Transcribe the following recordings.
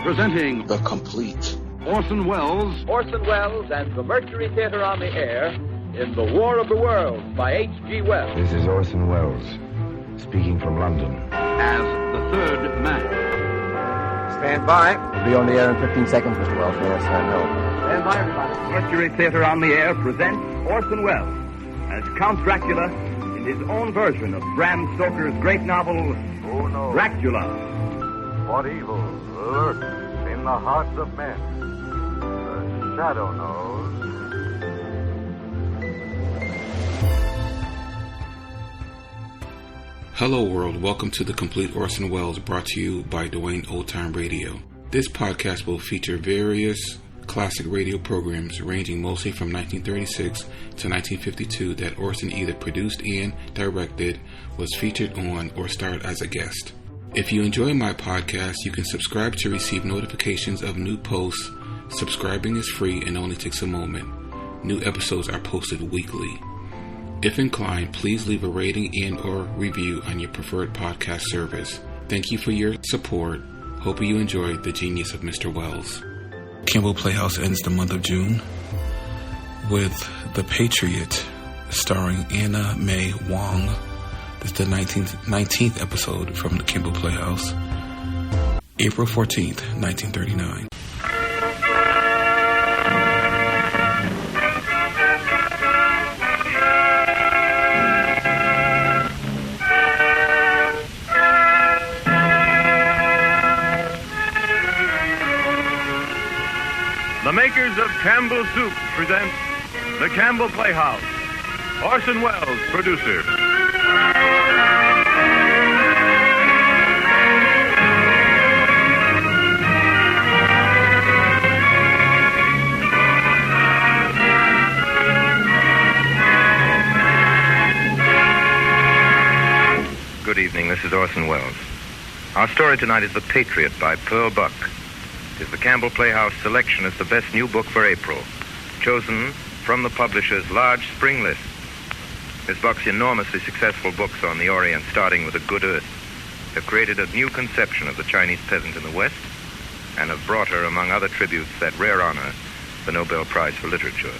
Presenting The Complete Orson Welles and the Mercury Theater on the Air in The War of the Worlds by H.G. Wells. This is Orson Welles, speaking from London. as the third man. Stand by. We'll be on the air in 15 seconds, Mr. Wells. Yes, I know. Stand by, everybody. Mercury Theater on the Air presents Orson Welles as Count Dracula in his own version of Bram Stoker's great novel, Who knows Dracula. what evil lurks in the hearts of men? The shadow knows. Hello world, welcome to The Complete Orson Welles, brought to you by Dwayne Old Time Radio. This podcast will feature various classic radio programs ranging mostly from 1936 to 1952 that Orson either produced and directed, was featured on, or starred as a guest. If you enjoy my podcast, you can subscribe to receive notifications of new posts. Subscribing is free and only takes a moment. New episodes are posted weekly. If inclined, please leave a rating and or review on your preferred podcast service. Thank you for your support. Hope you enjoyed the genius of Mr. Welles. Campbell Playhouse ends the month of June with The Patriot, starring Anna Mae Wong. This is the 19th episode from the Campbell Playhouse. April 14th, 1939. The makers of Campbell Soup present the Campbell Playhouse. Orson Welles, producer. Good evening, this is Orson Welles. Our story tonight is The Patriot by Pearl Buck. It is the Campbell Playhouse selection as the best new book for April, chosen from the publisher's large spring list. Miss Buck's enormously successful books on the Orient, starting with The Good Earth, have created a new conception of the Chinese peasant in the West and have brought her, among other tributes, that rare honor, the Nobel Prize for Literature.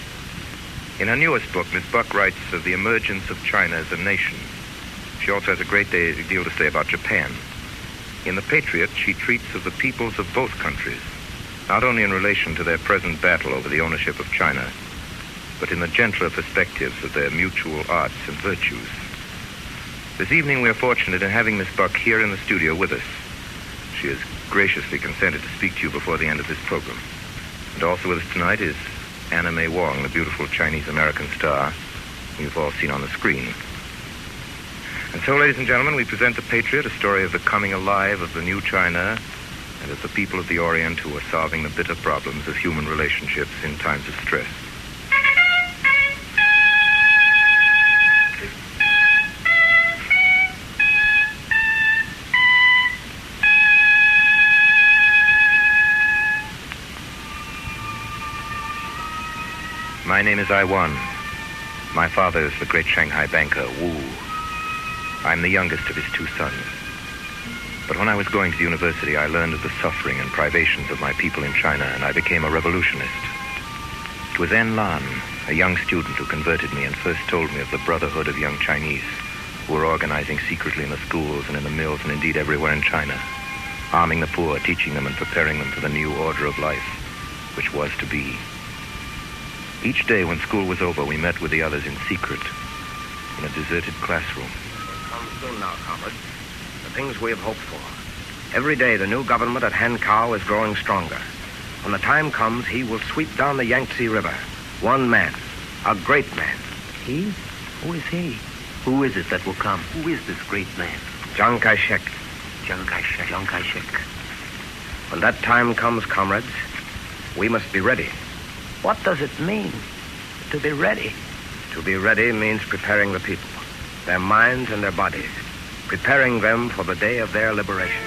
In her newest book, Miss Buck writes of the emergence of China as a nation. She also has a great deal to say about Japan. In The Patriot, she treats of the peoples of both countries, not only in relation to their present battle over the ownership of China, but in the gentler perspectives of their mutual arts and virtues. This evening we are fortunate in having Miss Buck here in the studio with us. She has graciously consented to speak to you before the end of this program. And also with us tonight is Anna Mae Wong, the beautiful Chinese-American star you've all seen on the screen. And so, ladies and gentlemen, we present The Patriot, a story of the coming alive of the new China and of the people of the Orient who are solving the bitter problems of human relationships in times of stress. My name is Iwan. My father is the great Shanghai banker, Wu. I'm the youngest of his two sons. But when I was going to the university, I learned of the suffering and privations of my people in China, and I became a revolutionist. It was En Lan, a young student, who converted me and first told me of the brotherhood of young Chinese who were organizing secretly in the schools and in the mills and indeed everywhere in China, arming the poor, teaching them and preparing them for the new order of life, which was to be. Each day when school was over, we met with the others in secret in a deserted classroom. Soon now, comrades. The things we have hoped for. Every day the new government at Hankow is growing stronger. When the time comes, he will sweep down the Yangtze River. One man. A great man. He? Who is he? Who is it that will come? Who is this great man? Chiang Kai-shek. Chiang Kai-shek. Chiang Kai-shek. When that time comes, comrades, we must be ready. What does it mean to be ready? To be ready means preparing the people, their minds and their bodies, preparing them for the day of their liberation.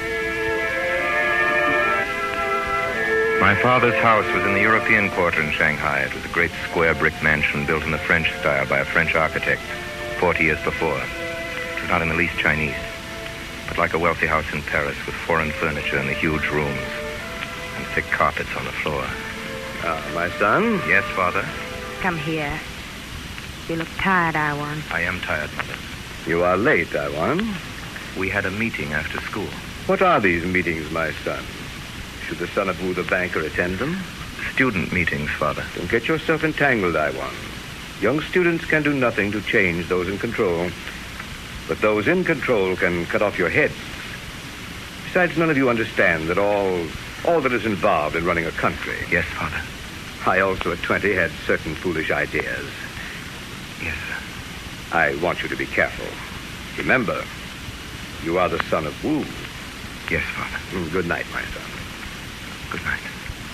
My father's house was in the European Quarter in Shanghai. It was a great square brick mansion built in the French style by a French architect 40 years before. It was not in the least Chinese, but like a wealthy house in Paris with foreign furniture and the huge rooms. and thick carpets on the floor. My son? Yes, Father? Come here. You look tired, Iwan. I am tired, Mother. You are late, Iwan. We had a meeting after school. What are these meetings, my son? Should the son of Wu the banker attend them? Student meetings, Father. Don't get yourself entangled, Iwan. Young students can do nothing to change those in control. But those in control can cut off your heads. Besides, none of you understand that all that is involved in running a country. Yes, Father. I also, at 20, had certain foolish ideas. Yes, sir. I want you to be careful. Remember, you are the son of Wu. Yes, Father. Good night, my son. Good night.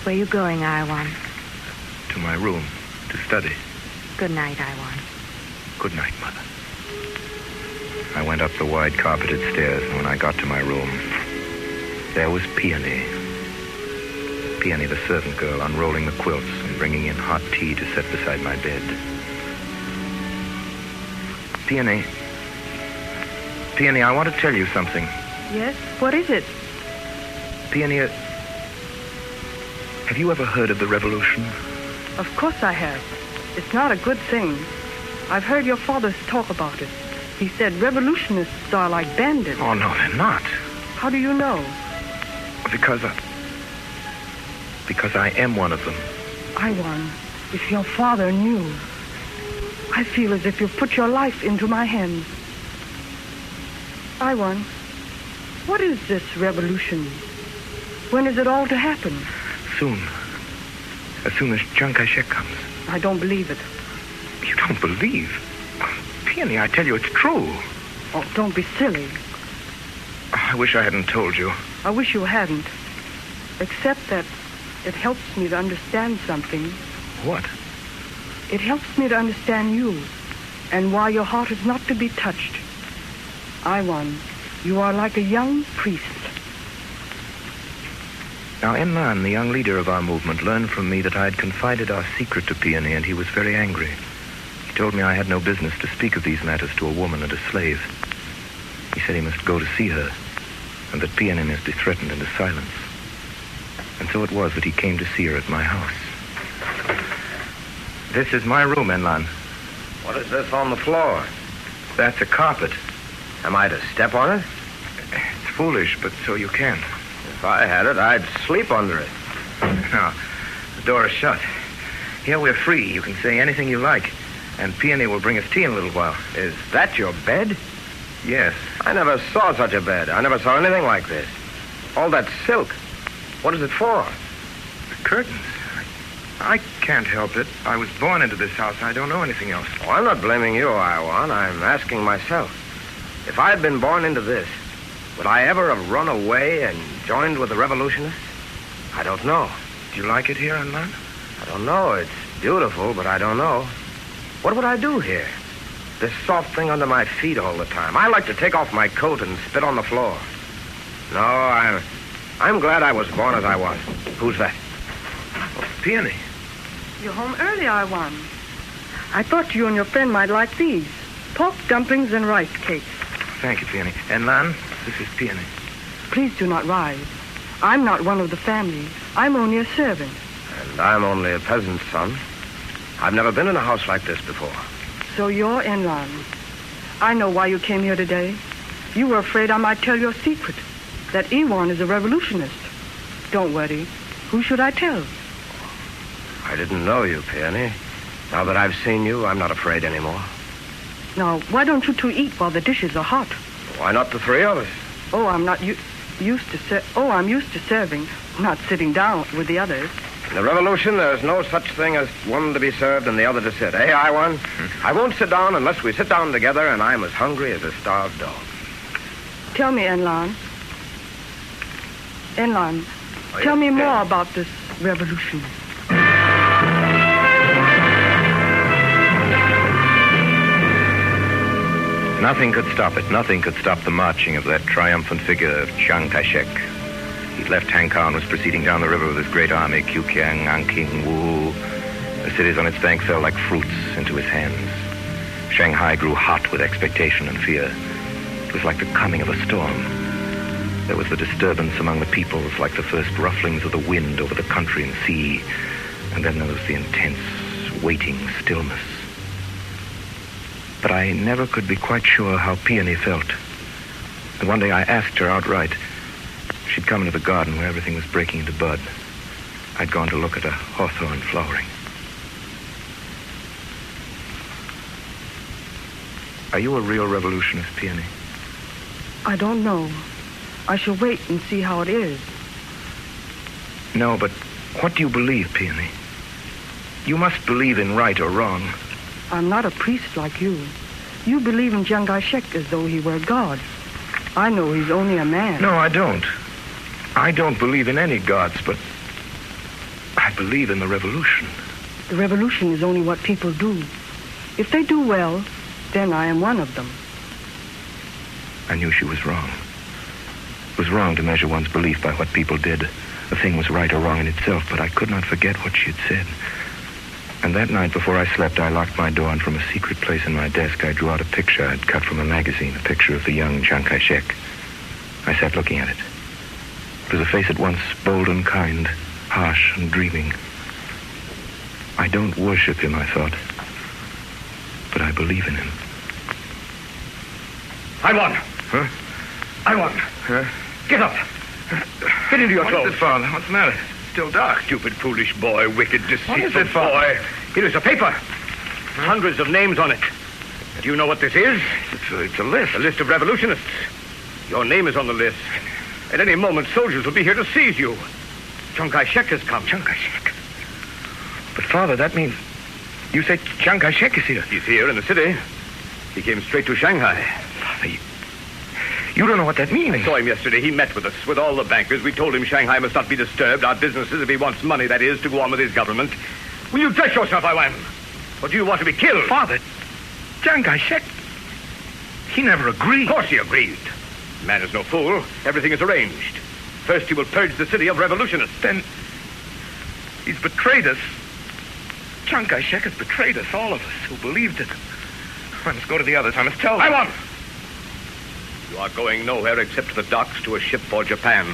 Where are you going, Iwan? To my room to study. Good night, Iwan. Good night, Mother. I went up the wide carpeted stairs, and when I got to my room, there was Peony. Peony, the servant girl, unrolling the quilts and bringing in hot tea to set beside my bed. Peony. Peony, I want to tell you something. Yes? What is it? Peony, have you ever heard of the revolution? Of course I have. It's not a good thing. I've heard your father talk about it. He said revolutionists are like bandits. Oh, no, they're not. How do you know? Because I am one of them. Iwan, if your father knew, I feel as if you put your life into my hands. Iwan, what is this revolution? When is it all to happen? Soon. As soon as Chiang Kai-shek comes. I don't believe it. You don't believe? Peony, I tell you, it's true. Oh, don't be silly. I wish I hadn't told you. I wish you hadn't. Except that it helps me to understand something. What? It helps me to understand you and why your heart is not to be touched. Iwan, you are like a young priest. Now, Enlan, the young leader of our movement, learned from me that I had confided our secret to Peony, and he was very angry. He told me I had no business to speak of these matters to a woman and a slave. He said he must go to see her, and that Peony must be threatened into silence. And so it was that he came to see her at my house. This is my room, Enlan. What is this on the floor? That's a carpet. Am I to step on it? It's foolish, but so you can. If I had it, I'd sleep under it. Now, the door is shut. Here we're free. You can say anything you like. And Peony will bring us tea in a little while. Is that your bed? Yes. I never saw such a bed. I never saw anything like this. All that silk. What is it for? The curtains. I can't help it. I was born into this house. I don't know anything else. Oh, I'm not blaming you, Iwan. I'm asking myself. If I had been born into this, would I ever have run away and joined with the revolutionists? I don't know. Do you like it here, Enlan? I don't know. It's beautiful, but I don't know. What would I do here? This soft thing under my feet all the time. I like to take off my coat and spit on the floor. No, I'm glad I was born as I was. Who's that? Oh, Peony. You're home early, Iwan. I thought you and your friend might like these. Pork dumplings and rice cakes. Thank you, Peony. Enlan, this is Peony. Please do not rise. I'm not one of the family. I'm only a servant. And I'm only a peasant's son. I've never been in a house like this before. So you're Enlan. I know why you came here today. You were afraid I might tell your secret, that Iwan is a revolutionist. Don't worry. Who should I tell? I didn't know you, Peony. Now that I've seen you, I'm not afraid anymore. Now, why don't you two eat while the dishes are hot? Why not the three of us? Oh, I'm not used to serving, not sitting down with the others. In the revolution, there's no such thing as one to be served and the other to sit. Eh, Iwan? I won't sit down unless we sit down together, and I'm as hungry as a starved dog. Tell me, Enlan. Enlan, tell me more about this revolution. Nothing could stop it. Nothing could stop the marching of that triumphant figure of Chiang Kai-shek. He'd left Hankow and was proceeding down the river with his great army, Kukiang, Anking, Wu. The cities on its bank fell like fruits into his hands. Shanghai grew hot with expectation and fear. It was like the coming of a storm. There was the disturbance among the peoples, like the first rufflings of the wind over the country and sea. And then there was the intense, waiting stillness. But I never could be quite sure how Peony felt. And one day I asked her outright. She'd come into the garden where everything was breaking into bud. I'd gone to look at a hawthorn flowering. Are you a real revolutionist, Peony? I don't know. I shall wait and see how it is. No, but what do you believe, Peony? You must believe in right or wrong. I'm not a priest like you. You believe in Chiang Kai-shek as though he were God. I know he's only a man. No, I don't. I don't believe in any gods, but I believe in the revolution. The revolution is only what people do. If they do well, then I am one of them. I knew she was wrong. It was wrong to measure one's belief by what people did. The thing was right or wrong in itself, but I could not forget what she had said. And that night before I slept, I locked my door, and from a secret place in my desk, I drew out a picture I'd cut from a magazine, a picture of the young Chiang Kai-shek. I sat looking at it. It was a face at once bold and kind, harsh and dreaming. I don't worship him, I thought, but I believe in him. I won. Huh? I won. Huh? Get up. Get into your clothes. What is it, Father? What's the matter? Still dark. Stupid, foolish boy. Wicked, deceitful What is it, Father? boy. Here is a paper. Hundreds of names on it. Do you know what this is? It's a list. A list of revolutionists. Your name is on the list. At any moment, soldiers will be here to seize you. Chiang Kai-shek has come. Chiang Kai-shek? But, Father, that means... You say Chiang Kai-shek is here? He's here in the city. He came straight to Shanghai. Father, you don't know what that means. I saw him yesterday. He met with us, with all the bankers. We told him Shanghai must not be disturbed. Our businesses, if he wants money, that is, to go on with his government. Will you dress yourself, I want? Or do you want to be killed? Father, Chiang Kai-shek, he never agreed. Of course he agreed. The man is no fool. Everything is arranged. First he will purge the city of revolutionists. Then he's betrayed us. Chiang Kai-shek has betrayed us, all of us who believed it. I must go to the others. I must tell them. I want. You are going nowhere except to the docks to a ship for Japan.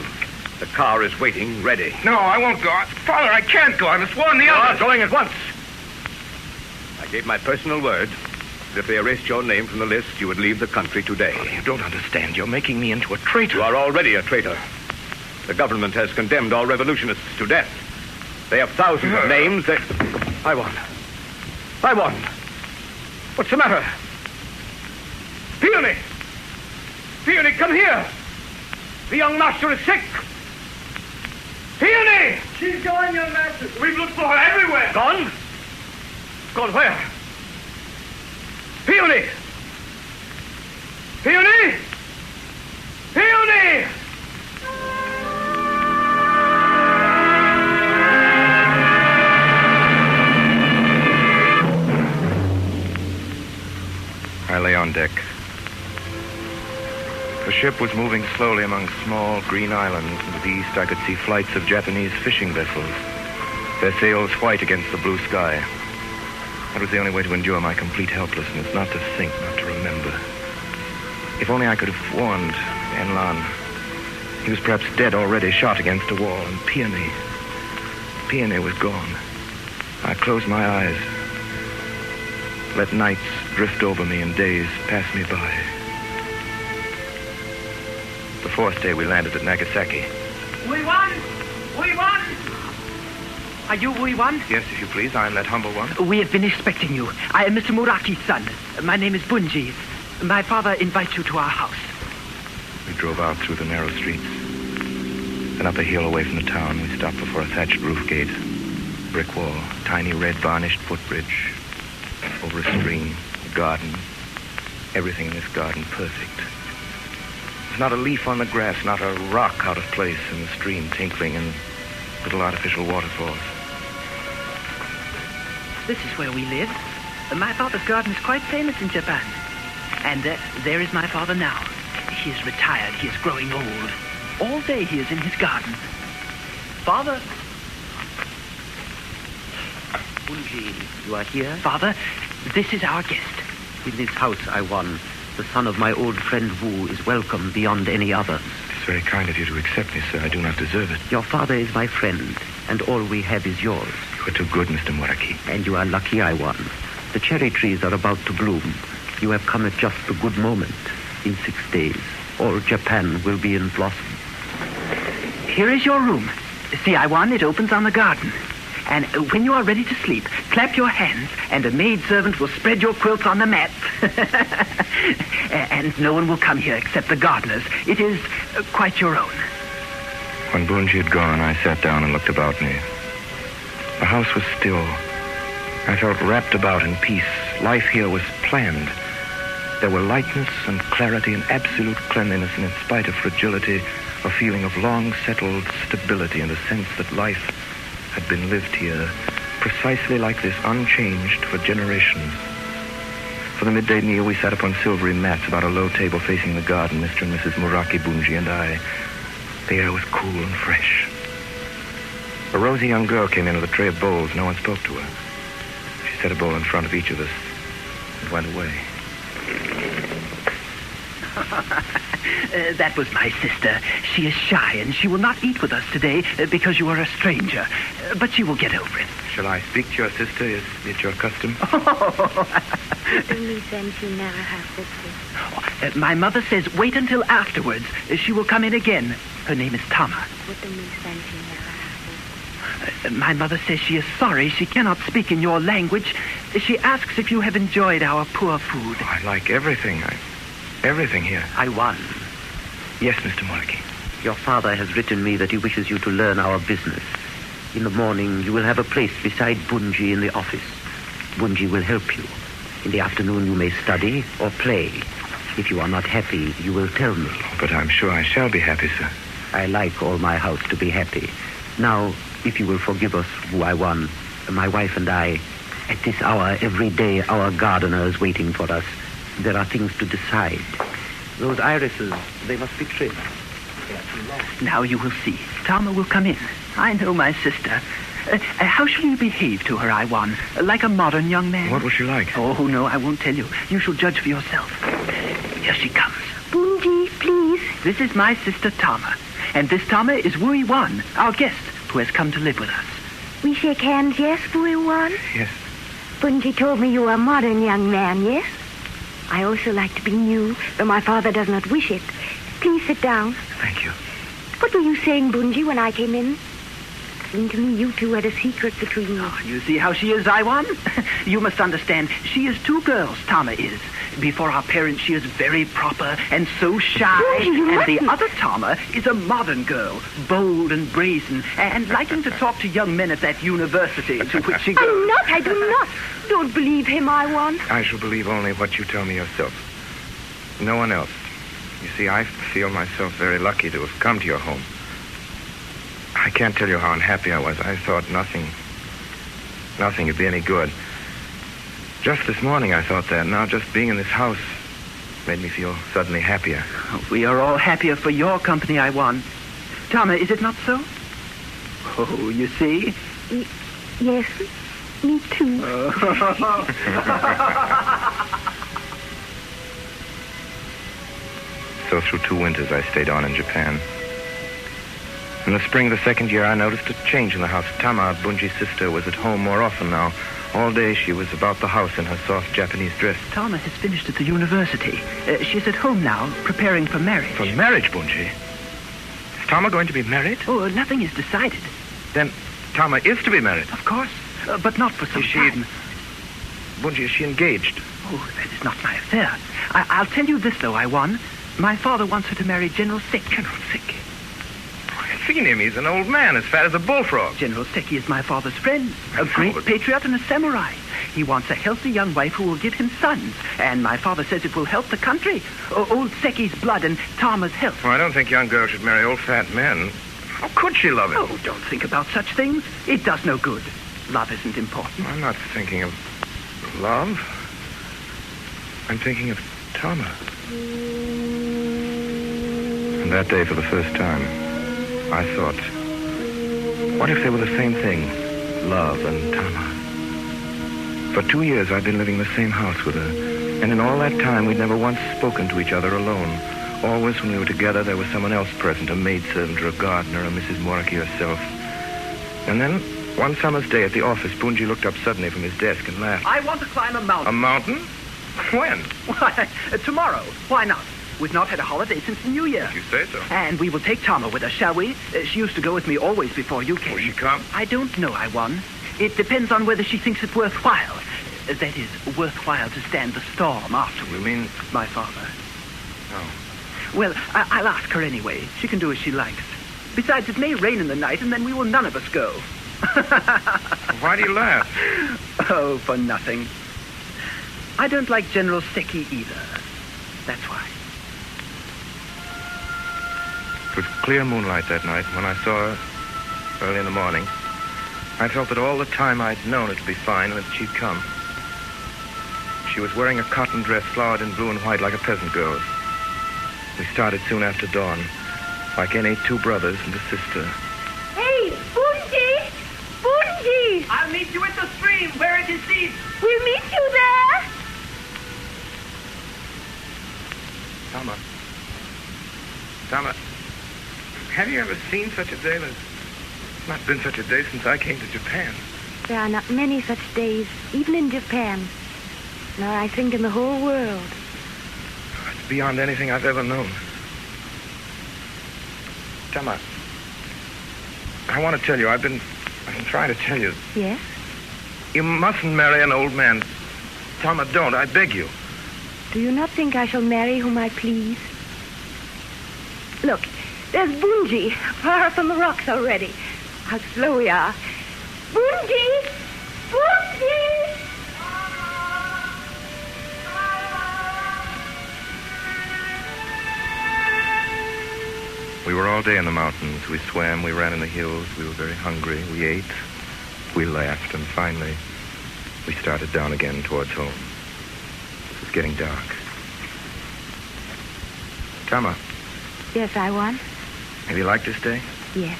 The car is waiting, ready. No, I won't go. Father, I can't go. I must warn the others. You are going at once. I gave my personal word that if they erased your name from the list, you would leave the country today. Oh, you don't understand. You're making me into a traitor. You are already a traitor. The government has condemned all revolutionists to death. They have thousands of names. I won. What's the matter? Peony! Peony, come here! The young master is sick! Peony! She's gone, young master. We've looked for her everywhere. Gone? Gone where? Peony! Peony! Peony! I lay on deck. The ship was moving slowly among small green islands, and to the east I could see flights of Japanese fishing vessels, their sails white against the blue sky. That was the only way to endure my complete helplessness, not to think, not to remember. If only I could have warned Enlan. He was perhaps dead already, shot against a wall, and Peony was gone. I closed my eyes, let nights drift over me and days pass me by. The fourth day we landed at Nagasaki. We won! We won! Are you we won? Yes, if you please. I am that humble one. We have been expecting you. I am Mr. Muraki's son. My name is Bunji. My father invites you to our house. We drove out through the narrow streets. Then up a hill away from the town, we stopped before a thatched roof gate. Brick wall, tiny red varnished footbridge. Over a stream, a garden. Everything in this garden perfect. There's not a leaf on the grass, not a rock out of place in the stream tinkling in little artificial waterfalls. This is where we live. My father's garden is quite famous in Japan. And there is my father now. He is retired. He is growing old. All day he is in his garden. Father. Bunji, you are here? Father, this is our guest. In this house I won. The son of my old friend Wu is welcome beyond any other. very kind of you to accept me, sir. I do not deserve it. Your father is my friend, and all we have is yours. You are too good, Mr. Muraki. And you are lucky I won. The cherry trees are about to bloom. You have come at just the good moment. In 6 days, all Japan will be in blossom. Here is your room. See, Iwan, it opens on the garden. And when you are ready to sleep, clap your hands, and a maidservant will spread your quilts on the mat. And no one will come here except the gardeners. It is quite your own. When Bunji had gone, I sat down and looked about me. The house was still. I felt wrapped about in peace. Life here was planned. There were lightness and clarity and absolute cleanliness, and in spite of fragility, a feeling of long-settled stability and a sense that life had been lived here precisely like this, unchanged for generations. For the midday meal, we sat upon silvery mats about a low table facing the garden, Mr. and Mrs. Muraki, Bunji, and I. The air was cool and fresh. A rosy young girl came in with a tray of bowls. No one spoke to her. She set a bowl in front of each of us and went away. That was my sister. She is shy, and she will not eat with us today because you are a stranger. But she will get over it. Shall I speak to your sister? Is it your custom? My mother says wait until afterwards. She will come in again. Her name is Tama. My mother says she is sorry she cannot speak in your language. She asks if you have enjoyed our poor food. Oh, I like everything. Everything here. I won. Yes, Mr. Muraki. Your father has written me that he wishes you to learn our business. In the morning, you will have a place beside Bunji in the office. Bunji will help you. In the afternoon, you may study or play. If you are not happy, you will tell me. But I'm sure I shall be happy, sir. I like all my house to be happy. Now, if you will forgive us, who I won, my wife and I, at this hour, every day, our gardener is waiting for us. There are things to decide. Those irises, they must be trimmed. Now you will see. Tama will come in. I know my sister. How shall you behave to her, Iwan? Like a modern young man? What was she like? Oh, no, I won't tell you. You shall judge for yourself. Here she comes. Bunji, please. This is my sister, Tama. And this Tama is Wu Iwan, our guest, who has come to live with us. We shake hands, yes, Wu Iwan? Yes. Bunji told me you are a modern young man, yes? I also like to be new, though my father does not wish it. Please sit down. Thank you. What were you saying, Bunji, when I came in? It seemed to me you two had a secret between you. Oh, you see how she is, Iwan? You must understand, she is two girls, Tama is. Before our parents, she is very proper and so shy. And the other Tama is a modern girl, bold and brazen, and liking to talk to young men at that university to which she goes. I do not. Don't believe him, Iwan. I shall believe only what you tell me yourself. No one else. You see, I feel myself very lucky to have come to your home. I can't tell you how unhappy I was. I thought nothing could be any good. Just this morning I thought that. Now just being in this house made me feel suddenly happier. We are all happier for your company, Iwan. Tama, is it not so? Oh, you see? Yes, me too. So through 2 winters I stayed on in Japan. In the spring of the second year I noticed a change in the house. Tama, Bunji's sister, was at home more often now. All day she was about the house in her soft Japanese dress. Tama has finished at the university. She's at home now, preparing for marriage. For marriage, Bunji? Is Tama going to be married? Oh, nothing is decided. Then Tama is to be married? Of course, but not for some time. Bunji, is she engaged? Oh, that is not my affair. I'll tell you this, though, Iwan. My father wants her to marry General Seki. General Seki? I've seen him. He's an old man, as fat as a bullfrog. General Seki is my father's friend, a great patriot and a samurai. He wants a healthy young wife who will give him sons, and my father says it will help the country. Old Seki's blood and Tama's health. Well, I don't think young girls should marry old fat men. How could she love him? Oh, don't think about such things. It does no good. Love isn't important. I'm not thinking of love. I'm thinking of Tama. And that day, for the first time, I thought, what if they were the same thing? Love and Tama. For 2 years, I'd been living in the same house with her. And in all that time, we'd never once spoken to each other alone. Always when we were together, there was someone else present, a maidservant or a gardener or Mrs. Moraki herself. And then, one summer's day at the office, Bunji looked up suddenly from his desk and laughed. I want to climb a mountain. A mountain? When? Why, tomorrow. Why not? We've not had a holiday since the New Year. If you say so. And we will take Tama with us, shall we? She used to go with me always before you came. Will she come? I don't know, Iwan. It depends on whether she thinks it worthwhile. That is, worthwhile to stand the storm afterwards. You mean? My father. Oh. Well, I'll ask her anyway. She can do as she likes. Besides, it may rain in the night, and then we will none of us go. Why do you laugh? Oh, for nothing. I don't like General Seki either. That's why. It was clear moonlight that night. When I saw her early in the morning, I felt that all the time I'd known it would be fine and that she'd come. She was wearing a cotton dress flowered in blue and white like a peasant girl's. We started soon after dawn, like any two brothers and a sister. Hey, Bunji! Bunji! I'll meet you at the stream where it is deep. We'll meet you there. Tama. Tama, have you ever seen such a day? There's not been such a day since I came to Japan. There are not many such days, even in Japan. Nor, I think, in the whole world. It's beyond anything I've ever known. Tama, I want to tell you, I've been trying to tell you. Yes? You mustn't marry an old man. Tama, don't, I beg you. Do you not think I shall marry whom I please? Look, there's Bunji, far up on the rocks already. How slow we are. Bunji! Bunji! We were all day in the mountains. We swam, we ran in the hills. We were very hungry. We ate, we laughed, and finally, we started down again towards home. It was getting dark. Tama. Yes, Iwan? Have you liked this day? Yes.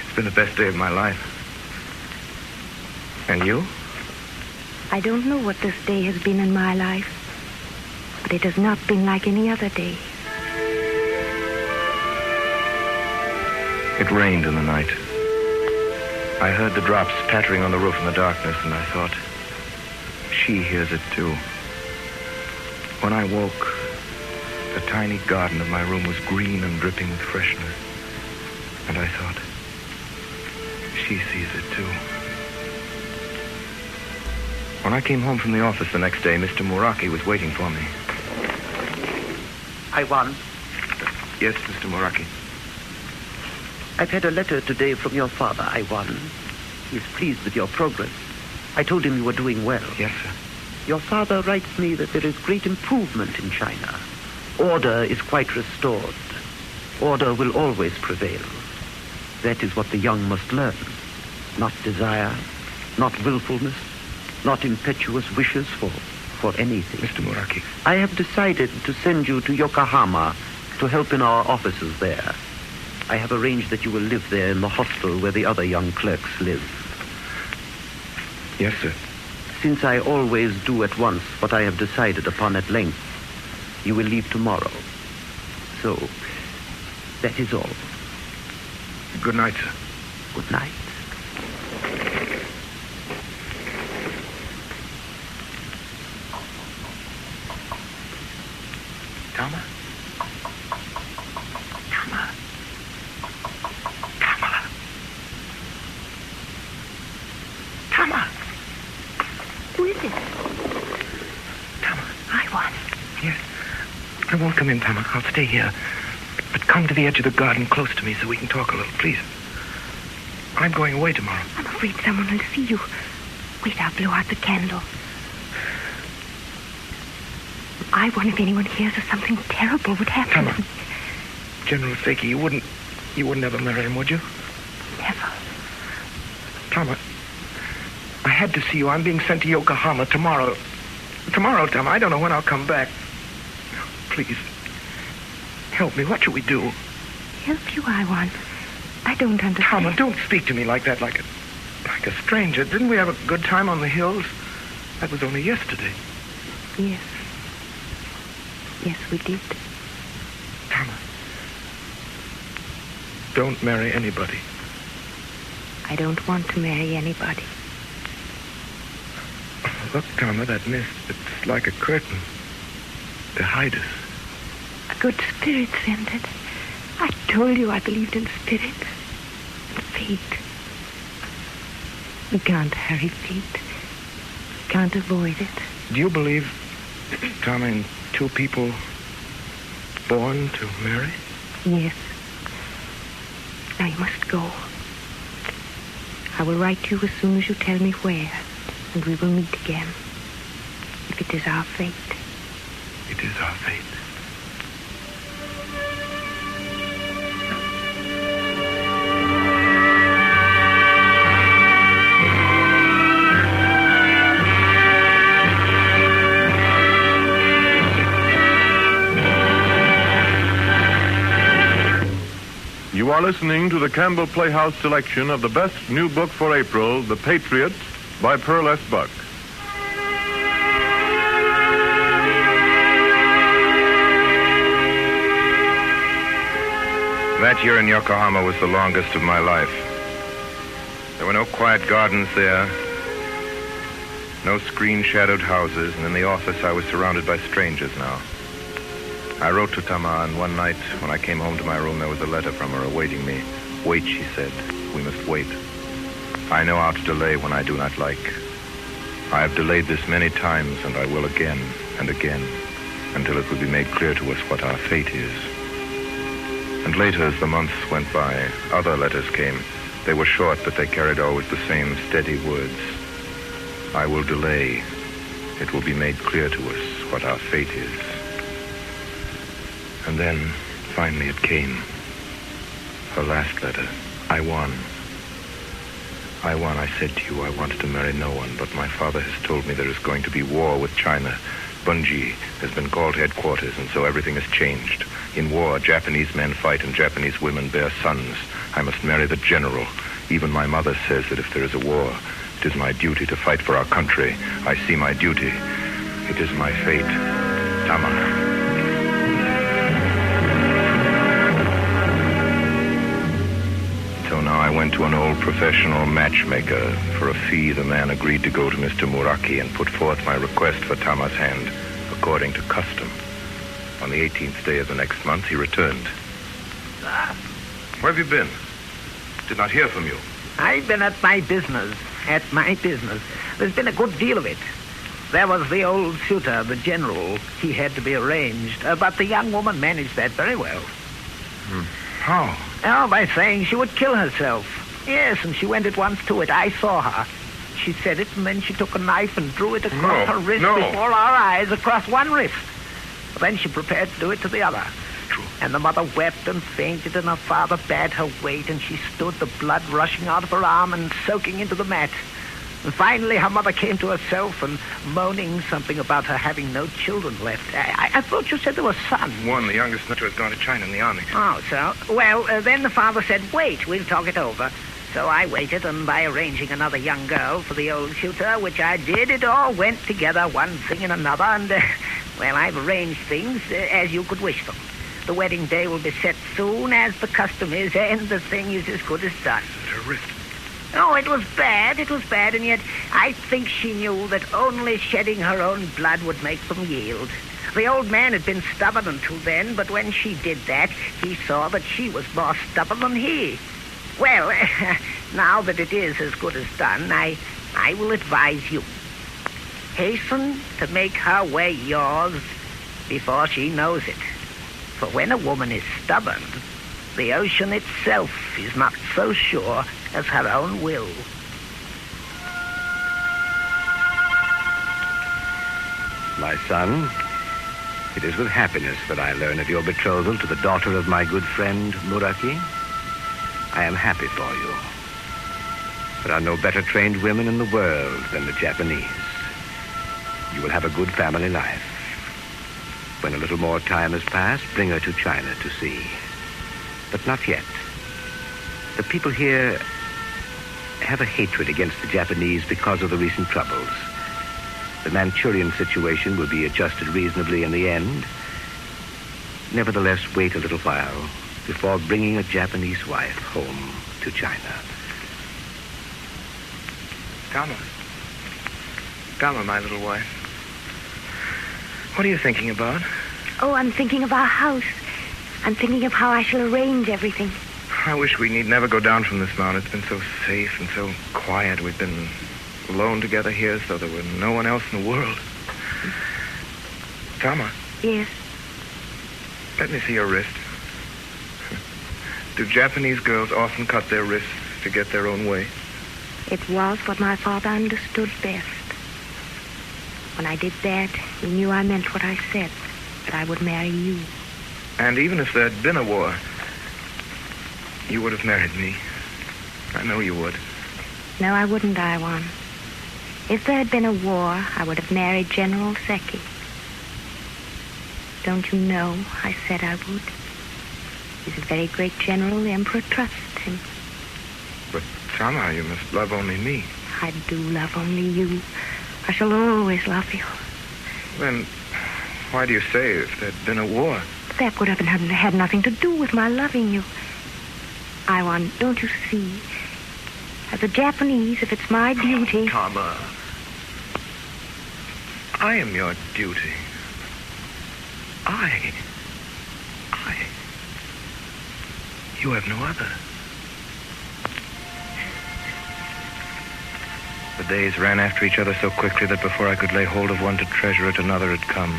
It's been the best day of my life. And you? I don't know what this day has been in my life, but it has not been like any other day. It rained in the night. I heard the drops pattering on the roof in the darkness, and I thought, she hears it too. When I woke, the tiny garden of my room was green and dripping with freshness. And I thought, she sees it too. When I came home from the office the next day, Mr. Moraki was waiting for me. Iwan, Yes, Mr. Moraki. I've had a letter today from your father, Iwan. He is pleased with your progress. I told him you were doing well. Yes, sir. Your father writes me that there is great improvement in China. Order is quite restored. Order will always prevail. That is what the young must learn. Not desire, not willfulness, not impetuous wishes for anything. Mr. Moraki. I have decided to send you to Yokohama to help in our offices there. I have arranged that you will live there in the hostel where the other young clerks live. Yes, sir. Since I always do at once what I have decided upon at length, you will leave tomorrow. So, that is all. Good night, sir. Good night. Tama? Tama! Who is it? Tama. Iwan. Yes. I won't come in, Tama. I'll stay here. But come to the edge of the garden close to me so we can talk a little, please. I'm going away tomorrow. I'm afraid someone will see you. Wait, I'll blow out the candle. I wonder if anyone hears us, something terrible would happen. Tama. General Seki, you wouldn't ever marry him, would you? Never. Tama, I had to see you. I'm being sent to Yokohama tomorrow. Tomorrow, Tama. I don't know when I'll come back. Please, help me. What should we do? Help you, Iwan? I don't understand. Tama, don't speak to me like that, like a stranger. Didn't we have a good time on the hills? That was only yesterday. Yes. Yes, we did. don't marry anybody. I don't want to marry anybody. Look, Tama, that mist, it's like a curtain to hide us. A good spirit sent it. I told you I believed in spirits and fate. We can't hurry fate. We can't avoid it. Do you believe, Tama, in two people born to marry? Yes. Now you must go. I will write to you as soon as you tell me where, and we will meet again. If it is our fate. It is our fate. You are listening to the Campbell Playhouse selection of the best new book for April, The Patriot, by Pearl S. Buck. That year in Yokohama was the longest of my life. There were no quiet gardens there, no screen-shadowed houses, and in the office I was surrounded by strangers now. I wrote to Tama, and one night when I came home to my room, there was a letter from her awaiting me. Wait, she said. We must wait. I know how to delay when I do not like. I have delayed this many times, and I will again and again, until it will be made clear to us what our fate is. And later, as the months went by, other letters came. They were short, but they carried always the same steady words. I will delay. It will be made clear to us what our fate is. And then, finally, it came. Her last letter. I won. I won. I said to you I wanted to marry no one, but my father has told me there is going to be war with China. Bunji has been called headquarters, and so everything has changed. In war, Japanese men fight and Japanese women bear sons. I must marry the general. Even my mother says that if there is a war, it is my duty to fight for our country. I see my duty. It is my fate. Tama. So now I went to an old professional matchmaker. For a fee, the man agreed to go to Mr. Muraki and put forth my request for Tama's hand, according to custom. On the 18th day of the next month, he returned. Where have you been? Did not hear from you. I've been at my business. There's been a good deal of it. There was the old suitor, the general. He had to be arranged. But the young woman managed that very well. How? Oh, by saying she would kill herself. Yes, and she went at once to it. I saw her. She said it, and then she took a knife and drew it across her wrist before our eyes, across one wrist. Then she prepared to do it to the other. True. And the mother wept and fainted, and her father bade her wait, and she stood, the blood rushing out of her arm and soaking into the mat. And finally her mother came to herself and moaning something about her having no children left. I thought you said there was sons. One, the youngest daughter, has gone to China in the army. Oh, so? Well, then the father said, wait, we'll talk it over. So I waited, and by arranging another young girl for the old suitor, which I did, it all went together, one thing and another, and, well, I've arranged things as you could wish them. The wedding day will be set soon, as the custom is, and the thing is as good as done. Her wrist. Oh, it was bad, and yet I think she knew that only shedding her own blood would make them yield. The old man had been stubborn until then, but when she did that, he saw that she was more stubborn than he. Well, now that it is as good as done, I will advise you. Hasten to make her way yours before she knows it. For when a woman is stubborn, the ocean itself is not so sure as her own will. My son, it is with happiness that I learn of your betrothal to the daughter of my good friend, Muraki. I am happy for you. There are no better trained women in the world than the Japanese. You will have a good family life. When a little more time has passed, bring her to China to see. But not yet. The people here have a hatred against the Japanese because of the recent troubles. The Manchurian situation will be adjusted reasonably in the end. Nevertheless, wait a little while. before bringing a Japanese wife home to China. Tama, my little wife. What are you thinking about? Oh, I'm thinking of our house. I'm thinking of how I shall arrange everything. I wish we need never go down from this mountain. It's been so safe and so quiet. We've been alone together here as though there were no one else in the world. Tama. Yes? Let me see your wrist. Do Japanese girls often cut their wrists to get their own way? It was what my father understood best. When I did that, he knew I meant what I said, that I would marry you. And even if there had been a war, you would have married me. I know you would. No, I wouldn't, Iwan. If there had been a war, I would have married General Seki. Don't you know I said I would? He's a very great general. The Emperor trusts him. But, Tama, you must love only me. I do love only you. I shall always love you. Then, why do you say if there'd been a war? That would have had nothing to do with my loving you. Iwan, don't you see? As a Japanese, if it's my duty... Tama, I am your duty. I. You have no other. The days ran after each other so quickly that before I could lay hold of one to treasure it, another had come.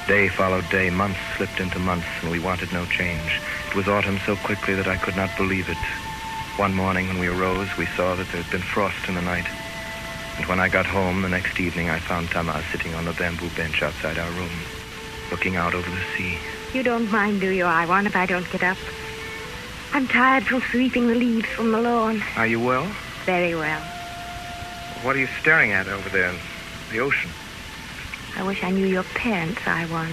Day followed day, months slipped into months, and we wanted no change. It was autumn so quickly that I could not believe it. One morning when we arose, we saw that there had been frost in the night. And when I got home the next evening, I found Tama sitting on the bamboo bench outside our room, looking out over the sea. You don't mind, do you, Iwan, if I don't get up? I'm tired from sweeping the leaves from the lawn. Are you well? Very well. What are you staring at over there in the ocean? I wish I knew your parents, Iwan.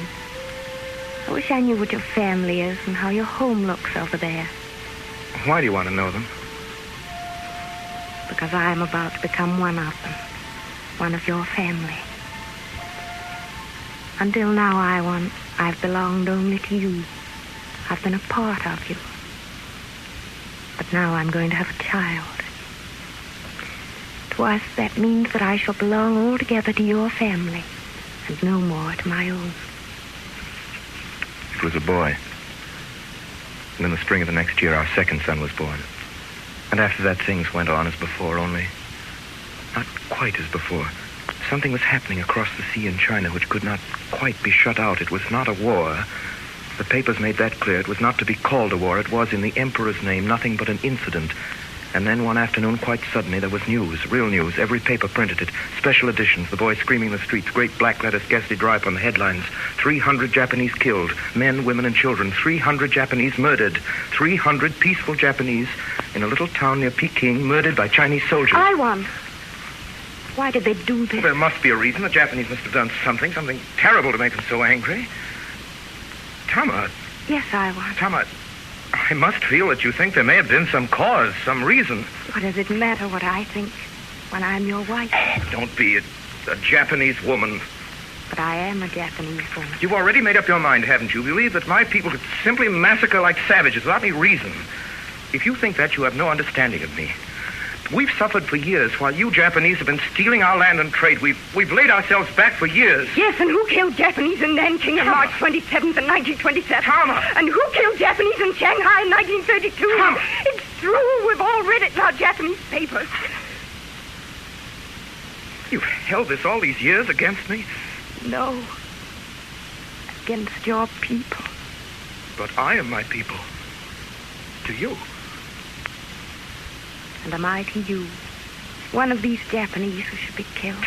I wish I knew what your family is and how your home looks over there. Why do you want to know them? Because I'm about to become one of them. One of your family. Until now, Iwan, I've belonged only to you. I've been a part of you. But now I'm going to have a child. To us, that means that I shall belong altogether to your family, and no more to my own. It was a boy. And in the spring of the next year, our second son was born. And after that, things went on as before, only not quite as before. Something was happening across the sea in China which could not quite be shut out. It was not a war. The papers made that clear. It was not to be called a war. It was, in the Emperor's name, nothing but an incident. And then one afternoon, quite suddenly, there was news, real news. Every paper printed it. Special editions, the boys screaming in the streets, great black letters scarcely dry up on the headlines. 300 Japanese killed, men, women, and children. 300 Japanese murdered. 300 peaceful Japanese in a little town near Peking, murdered by Chinese soldiers. Iwan, why did they do this? Well, there must be a reason. The Japanese must have done something terrible to make them so angry. Tama. Yes, Iwan. Tama, I must feel that you think there may have been some cause, some reason. What does it matter what I think when I'm your wife? Don't be a Japanese woman. But I am a Japanese woman. You've already made up your mind, haven't you? You believe that my people could simply massacre like savages without any reason. If you think that, you have no understanding of me. We've suffered for years while you Japanese have been stealing our land and trade. We've laid ourselves back for years. Yes, and who killed Japanese in Nanking on March 27th in 1927? Tama! And who killed Japanese in Shanghai in 1932? Tama! It's true. We've all read it in our Japanese papers. You've held this all these years against me? No. Against your people. But I am my people. To you. And am I to you? One of these Japanese who should be killed.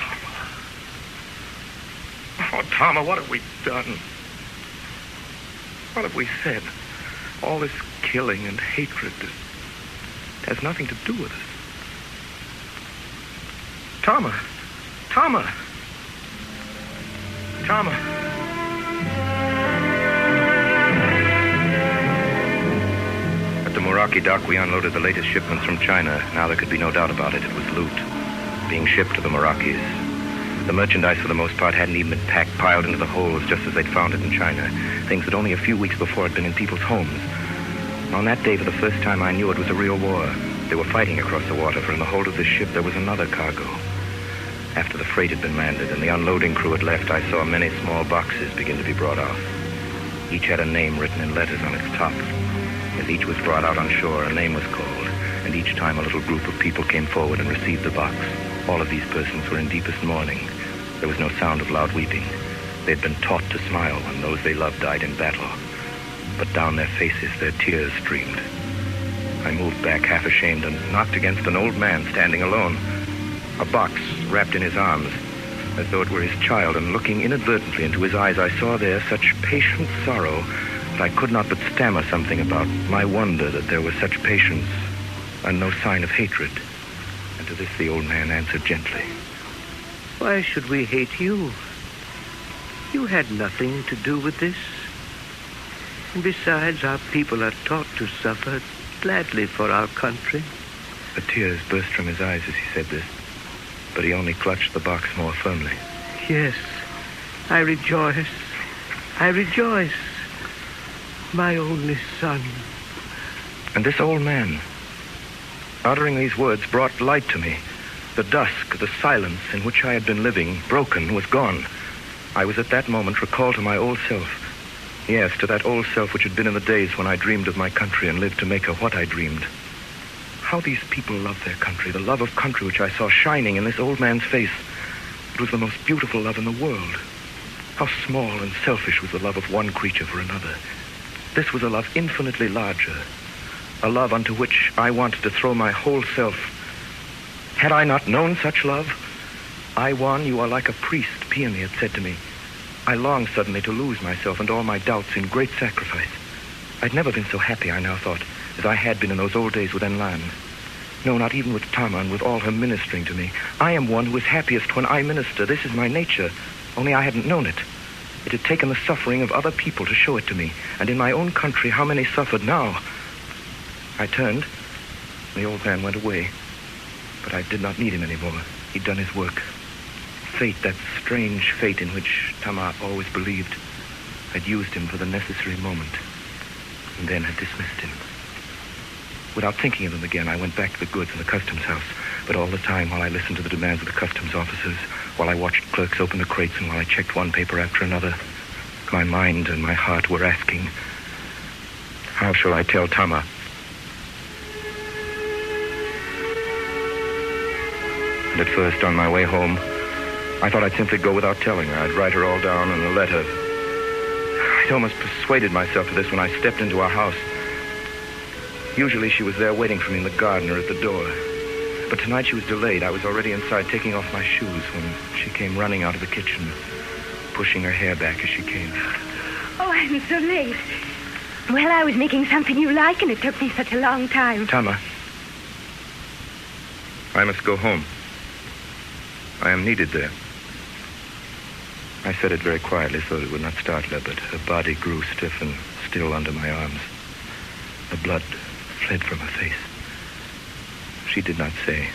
Oh, Tama, what have we done? What have we said? All this killing and hatred has nothing to do with us. Tama! Tama! Tama! At the Meraki dock, we unloaded the latest shipments from China. Now there could be no doubt about it. It was loot, being shipped to the Merakis. The merchandise, for the most part, hadn't even been packed, piled into the holds, just as they'd found it in China. Things that only a few weeks before had been in people's homes. On that day, for the first time, I knew it was a real war. They were fighting across the water, for in the hold of this ship there was another cargo. After the freight had been landed and the unloading crew had left, I saw many small boxes begin to be brought off. Each had a name written in letters on its top. As each was brought out on shore, a name was called, and each time a little group of people came forward and received the box. All of these persons were in deepest mourning. There was no sound of loud weeping. They had been taught to smile when those they loved died in battle. But down their faces, their tears streamed. I moved back half ashamed and knocked against an old man standing alone. A box wrapped in his arms, as though it were his child, and looking inadvertently into his eyes, I saw there such patient sorrow that I could not but stammer something about my wonder that there was such patience and no sign of hatred. And to this the old man answered gently. Why should we hate you? You had nothing to do with this. And besides, our people are taught to suffer gladly for our country. The tears burst from his eyes as he said this, but he only clutched the box more firmly. Yes, I rejoice. I rejoice. My only son. And this old man, uttering these words, brought light to me. The dusk, the silence in which I had been living, broken, was gone. I was at that moment recalled to my old self. Yes, to that old self which had been in the days when I dreamed of my country and lived to make her what I dreamed. How these people love their country, the love of country which I saw shining in this old man's face. It was the most beautiful love in the world. How small and selfish was the love of one creature for another. This was a love infinitely larger, a love unto which I wanted to throw my whole self. Had I not known such love? I, Wong, you are like a priest, Peony had said to me. I longed suddenly to lose myself and all my doubts in great sacrifice. I'd never been so happy, I now thought, as I had been in those old days with Enlan. No, not even with Tama and with all her ministering to me. I am one who is happiest when I minister. This is my nature, only I hadn't known it. It had taken the suffering of other people to show it to me, and in my own country, how many suffered now. I turned, and the old man went away, but I did not need him anymore. He'd done his work. Fate, that strange fate in which Tama always believed, had used him for the necessary moment, and then had dismissed him. Without thinking of him again, I went back to the goods in the customs house, but all the time, while I listened to the demands of the customs officers, while I watched clerks open the crates, and while I checked one paper after another, my mind and my heart were asking, how shall I tell Tama? And at first, on my way home, I thought I'd simply go without telling her. I'd write her all down in a letter. I'd almost persuaded myself of this when I stepped into our house. Usually she was there waiting for me in the garden or at the door. But tonight she was delayed. I was already inside taking off my shoes when she came running out of the kitchen, pushing her hair back as she came. Oh, I'm so late. Well, I was making something you like, and it took me such a long time. Tama, I must go home. I am needed there. I said it very quietly so that it would not startle her, but her body grew stiff and still under my arms. The blood fled from her face. She did not say,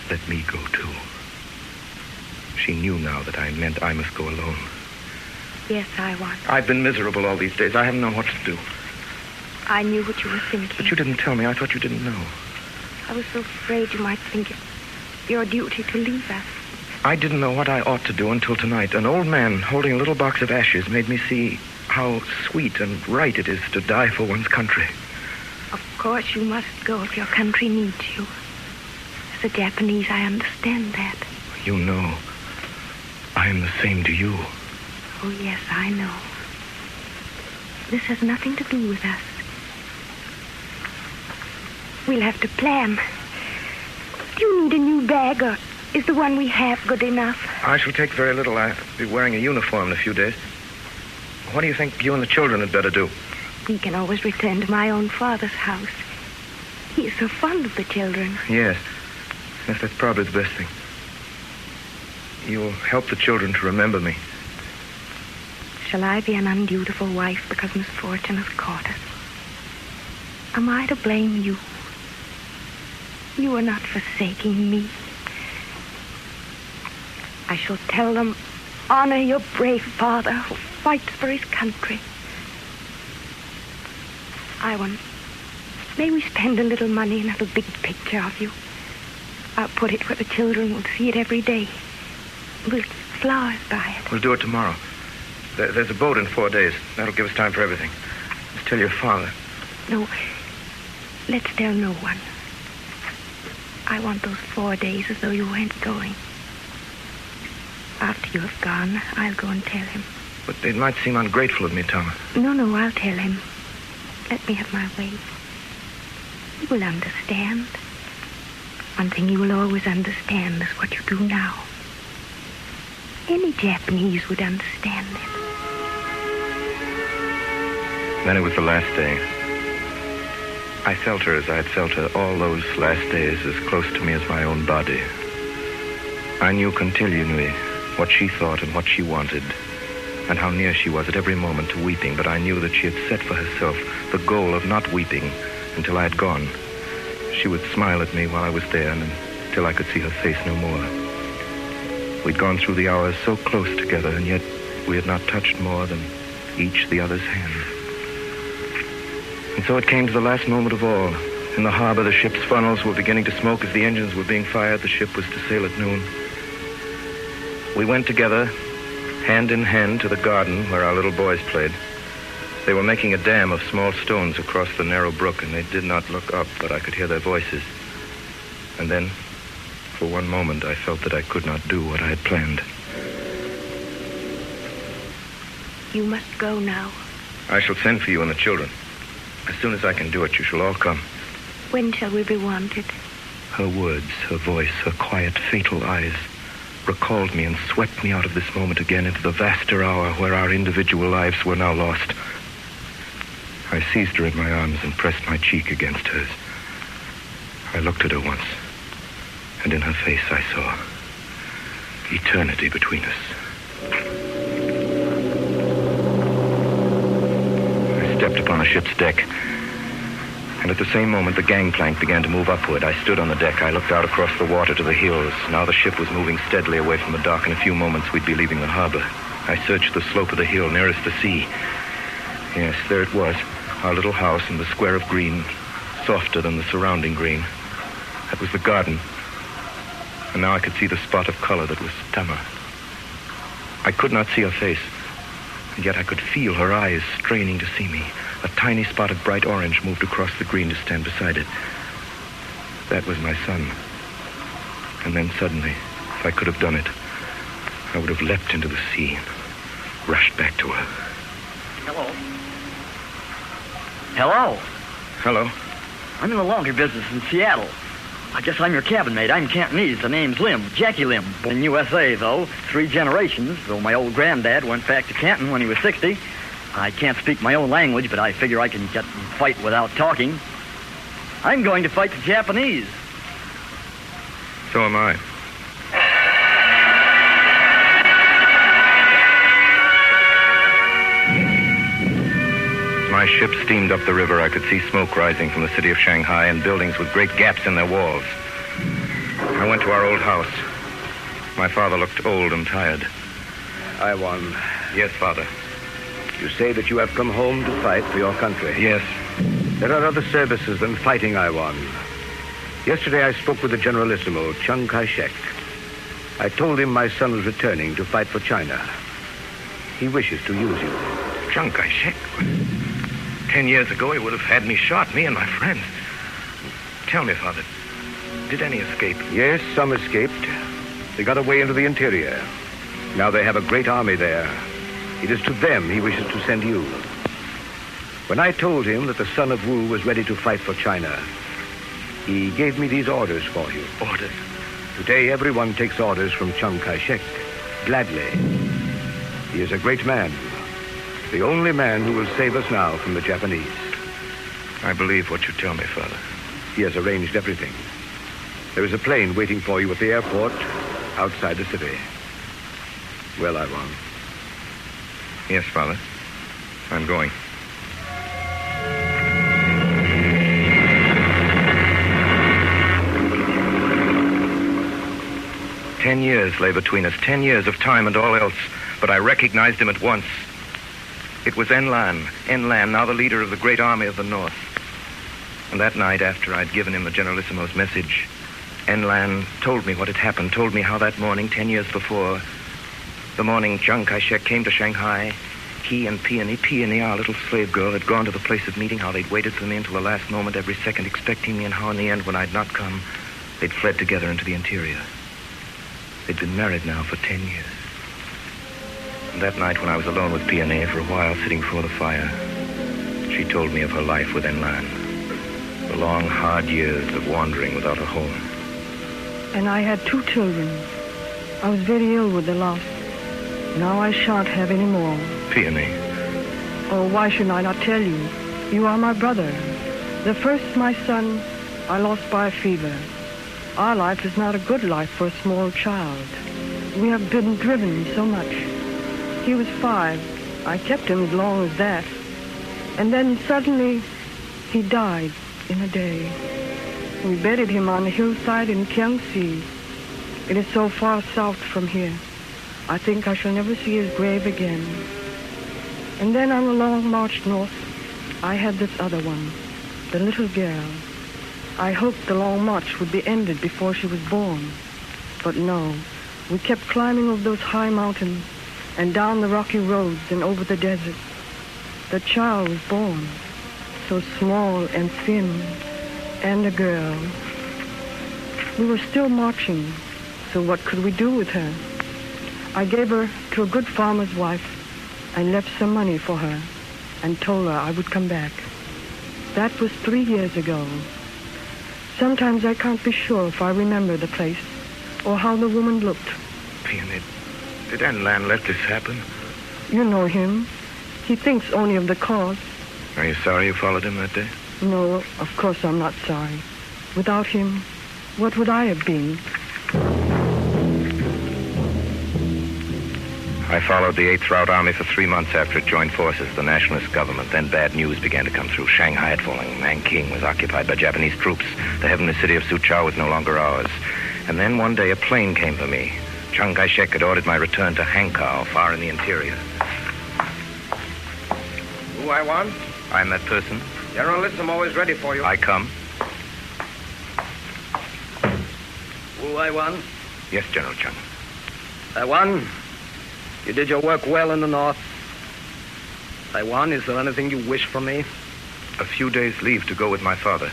let me go too. She knew now that I meant I must go alone. Yes, I want. I've been miserable all these days. I haven't known what to do. I knew what you were thinking. But you didn't tell me. I thought you didn't know. I was so afraid you might think it your duty to leave us. I didn't know what I ought to do until tonight. An old man holding a little box of ashes made me see how sweet and right it is to die for one's country. Of course you must go if your country needs you. As a Japanese, I understand that. You know, I am the same to you. Oh, yes, I know. This has nothing to do with us. We'll have to plan. Do you need a new bag, or is the one we have good enough? I shall take very little. I'll be wearing a uniform in a few days. What do you think you and the children had better do? We can always return to my own father's house. He is so fond of the children. Yes. Yes, that's probably the best thing. You'll help the children to remember me. Shall I be an undutiful wife because misfortune has caught us? Am I to blame you? You are not forsaking me. I shall tell them, honor your brave father who fights for his country. May we spend a little money and have a big picture of you? I'll put it where the children will see it every day. We'll get flowers by it. We'll do it tomorrow. There's a boat in 4 days. That'll give us time for everything. Just tell your father. No, let's tell no one. I want those 4 days as though you weren't going. After you have gone, I'll go and tell him. But it might seem ungrateful of me, Thomas. No, I'll tell him. Let me have my way. He will understand. One thing he will always understand is what you do now. Any Japanese would understand it. Then it was the last day. I felt her as I had felt her all those last days, as close to me as my own body. I knew continually what she thought and what she wanted, and how near she was at every moment to weeping, but I knew that she had set for herself the goal of not weeping until I had gone. She would smile at me while I was there, and until I could see her face no more. We'd gone through the hours so close together, and yet we had not touched more than each the other's hand. And so it came to the last moment of all. In the harbor, the ship's funnels were beginning to smoke as the engines were being fired. The ship was to sail at noon. We went together, hand in hand, to the garden where our little boys played. They were making a dam of small stones across the narrow brook, and they did not look up, but I could hear their voices. And then, for one moment, I felt that I could not do what I had planned. You must go now. I shall send for you and the children. As soon as I can do it, you shall all come. When shall we be wanted? Her words, her voice, her quiet, fatal eyes recalled me and swept me out of this moment again into the vaster hour where our individual lives were now lost. I seized her in my arms and pressed my cheek against hers. I looked at her once, and in her face I saw eternity between us. I stepped upon the ship's deck, and at the same moment the gangplank began to move upward. I stood on the deck. I looked out across the water to the hills. Now the ship was moving steadily away from the dock. In a few moments we'd be leaving the harbor. I searched the slope of the hill nearest the sea. Yes, there it was, our little house in the square of green, softer than the surrounding green. That was the garden. And now I could see the spot of color that was Tama. I could not see her face, and yet I could feel her eyes straining to see me. A tiny spot of bright orange moved across the green to stand beside it. That was my son. And then suddenly, if I could have done it, I would have leapt into the sea and rushed back to her. Hello. Hello. Hello. I'm in the laundry business in Seattle. I guess I'm your cabin mate. I'm Cantonese. The name's Lim, Jackie Lim. Born in USA, though. 3 generations, though my old granddad went back to Canton when he was 60. I can't speak my own language, but I figure I can get and fight without talking. I'm going to fight the Japanese. So am I. As my ship steamed up the river, I could see smoke rising from the city of Shanghai and buildings with great gaps in their walls. I went to our old house. My father looked old and tired. Wong. Yes, Father. You say that you have come home to fight for your country. Yes. There are other services than fighting, Wong. Yesterday I spoke with the Generalissimo, Chiang Kai-shek. I told him my son was returning to fight for China. He wishes to use you. Chiang Kai-shek? 10 years ago, he would have had me shot, me and my friends. Tell me, Father, did any escape? Yes, some escaped. They got away into the interior. Now they have a great army there. It is to them he wishes to send you. When I told him that the son of Wu was ready to fight for China, he gave me these orders for you. Orders? Today, everyone takes orders from Chiang Kai-shek, gladly. He is a great man, the only man who will save us now from the Japanese. I believe what you tell me, Father. He has arranged everything. There is a plane waiting for you at the airport outside the city. Well, Wong. Yes, Father. I'm going. "10 years lay between us, 10 years of time and all else, but I recognized him at once. It was Enlan, now the leader of the great army of the North. And that night, after I'd given him the Generalissimo's message, Enlan told me what had happened, told me how that morning, 10 years before, the morning Chiang Kai-shek came to Shanghai, he and Peony, our little slave girl, had gone to the place of meeting, how they'd waited for me until the last moment, every second expecting me, and how in the end, when I'd not come, they'd fled together into the interior. They'd been married now for 10 years. And that night, when I was alone with Peony for a while, sitting before the fire, she told me of her life with Enlan. The long, hard years of wandering without a home. And I had 2 children. I was very ill with the loss. Now I shan't have any more. Peony. Oh, why should I not tell you? You are my brother. The first, my son, I lost by a fever. Our life is not a good life for a small child. We have been driven so much. He was 5. I kept him as long as that. And then suddenly, he died in a day. We buried him on the hillside in Kiangsi. It is so far south from here. I think I shall never see his grave again. And then on the long march north, I had this other one, the little girl. I hoped the long march would be ended before she was born. But no, we kept climbing over those high mountains and down the rocky roads and over the desert. The child was born, so small and thin, and a girl. We were still marching, so what could we do with her? I gave her to a good farmer's wife and left some money for her and told her I would come back. That was 3 years ago. Sometimes I can't be sure if I remember the place or how the woman looked. Peony, did Enlan let this happen? You know him. He thinks only of the cause. Are you sorry you followed him that day? No, of course I'm not sorry. Without him, what would I have been? I followed the 8th Route Army for 3 months after it joined forces with the nationalist government. Then bad news began to come through. Shanghai had fallen. Nanking was occupied by Japanese troops. The heavenly city of Suzhou was no longer ours. And then one day a plane came for me. Chiang Kai-shek had ordered my return to Hankow, far in the interior. Who I want? I'm that person. Generalissimo is ready for you. I come. Who I want? Yes, General Chung. Taiwan, you did your work well in the north. Taiwan, is there anything you wish from me? A few days' leave to go with my father.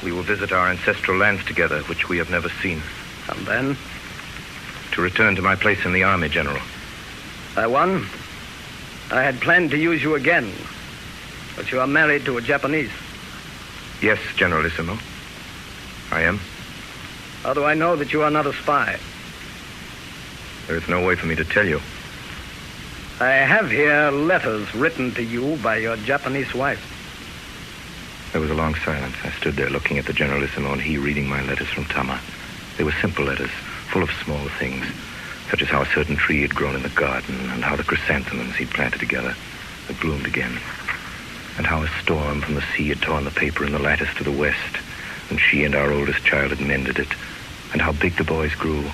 We will visit our ancestral lands together, which we have never seen. And then? To return to my place in the army, General. Taiwan, I had planned to use you again, but you are married to a Japanese. Yes, Generalissimo. I am. How do I know that you are not a spy? There is no way for me to tell you. I have here letters written to you by your Japanese wife. There was a long silence. I stood there looking at the Generalissimo and he reading my letters from Tama. They were simple letters, full of small things, such as how a certain tree had grown in the garden and how the chrysanthemums he'd planted together had bloomed again, and how a storm from the sea had torn the paper in the lattice to the west, and she and our oldest child had mended it, and how big the boys grew,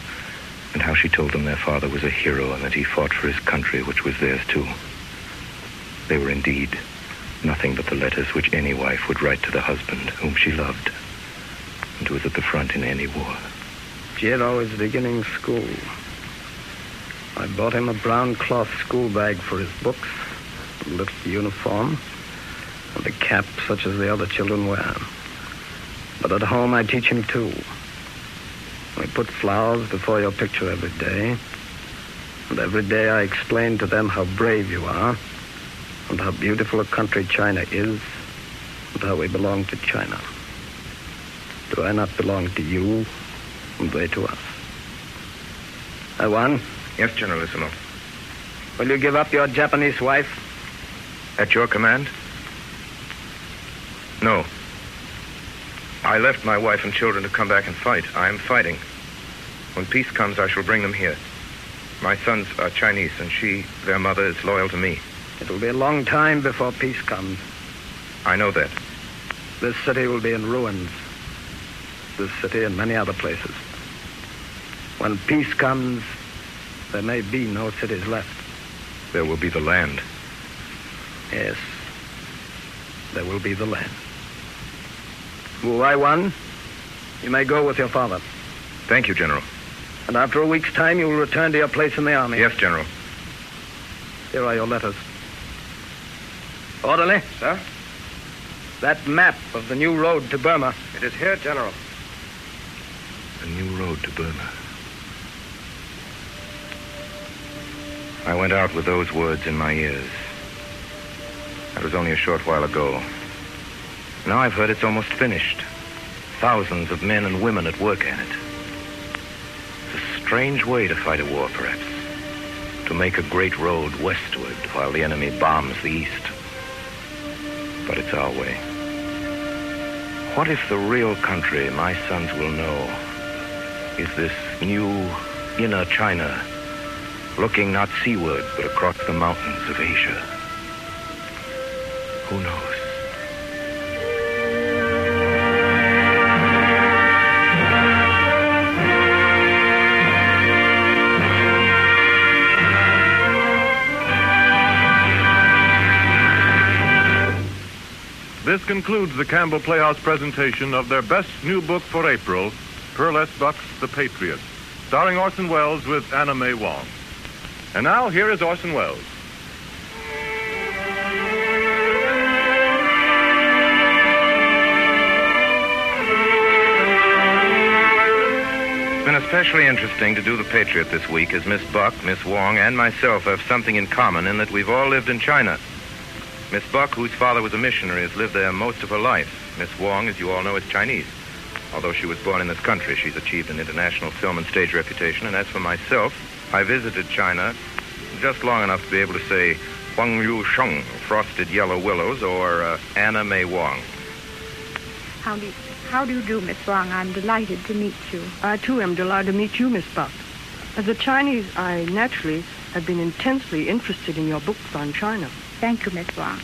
and how she told them their father was a hero and that he fought for his country, which was theirs too. They were indeed nothing but the letters which any wife would write to the husband whom she loved and who was at the front in any war. Jiro is beginning school. I bought him a brown cloth school bag for his books, a little uniform, and a cap such as the other children wear. But at home I teach him too. We put flowers before your picture every day, and every day I explain to them how brave you are, and how beautiful a country China is, and how we belong to China. Do I not belong to you, and they to us? Taiwan? Yes, Generalissimo. Will you give up your Japanese wife? At your command? No. I left my wife and children to come back and fight. I am fighting. When peace comes, I shall bring them here. My sons are Chinese, and their mother, is loyal to me. It will be a long time before peace comes. I know that. This city will be in ruins. This city and many other places. When peace comes, there may be no cities left. There will be the land. Yes. There will be the land. Wu Wai-wan, you may go with your father. Thank you, General. And after a week's time, you will return to your place in the army. Yes, General. Here are your letters. Orderly. Sir? That map of the new road to Burma. It is here, General. The new road to Burma. I went out with those words in my ears. That was only a short while ago. Now I've heard it's almost finished. Thousands of men and women at work at it. It's a strange way to fight a war, perhaps. To make a great road westward while the enemy bombs the east. But it's our way. What if the real country my sons will know is this new inner China, looking not seaward but across the mountains of Asia? Who knows? This concludes the Campbell Playhouse presentation of their best new book for April, Pearl S. Buck's The Patriot, starring Orson Welles with Anna Mae Wong. And now, here is Orson Welles. It's been especially interesting to do The Patriot this week, as Miss Buck, Miss Wong, and myself have something in common in that we've all lived in China. Miss Buck, whose father was a missionary, has lived there most of her life. Miss Wong, as you all know, is Chinese. Although she was born in this country, she's achieved an international film and stage reputation. And as for myself, I visited China just long enough to be able to say Huang Yu Sheng, Frosted Yellow Willows, or Anna Mae Wong. How do you do, Miss Wong? I'm delighted to meet you. I, too, am delighted to meet you, Miss Buck. As a Chinese, I naturally have been intensely interested in your books on China. Thank you, Miss Wong.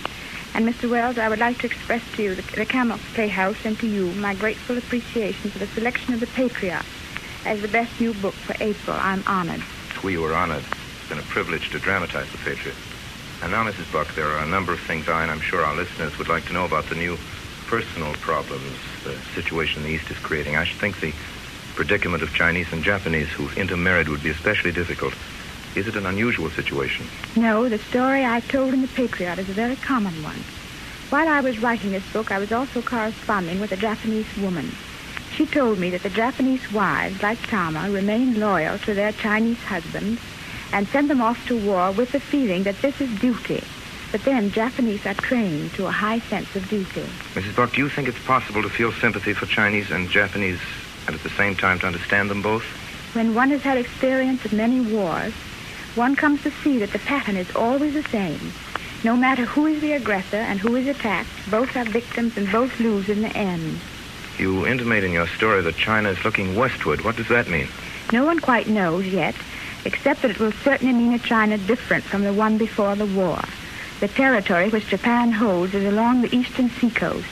And, Mr. Wells, I would like to express to you, the Campbell Playhouse, and to you, my grateful appreciation for the selection of The Patriot as the best new book for April. I'm honored. We were honored. It's been a privilege to dramatize The Patriot. And now, Mrs. Buck, there are a number of things I, and I'm sure our listeners, would like to know about the new personal problems the situation in the East is creating. I should think the predicament of Chinese and Japanese who've intermarried would be especially difficult. Is it an unusual situation? No, the story I told in The Patriot is a very common one. While I was writing this book, I was also corresponding with a Japanese woman. She told me that the Japanese wives, like Tama, remain loyal to their Chinese husbands and send them off to war with the feeling that this is duty. But then Japanese are trained to a high sense of duty. Mrs. Buck, do you think it's possible to feel sympathy for Chinese and Japanese and at the same time to understand them both? When one has had experience of many wars, one comes to see that the pattern is always the same. No matter who is the aggressor and who is attacked, both are victims and both lose in the end. You intimate in your story that China is looking westward. What does that mean? No one quite knows yet, except that it will certainly mean a China different from the one before the war. The territory which Japan holds is along the eastern seacoast.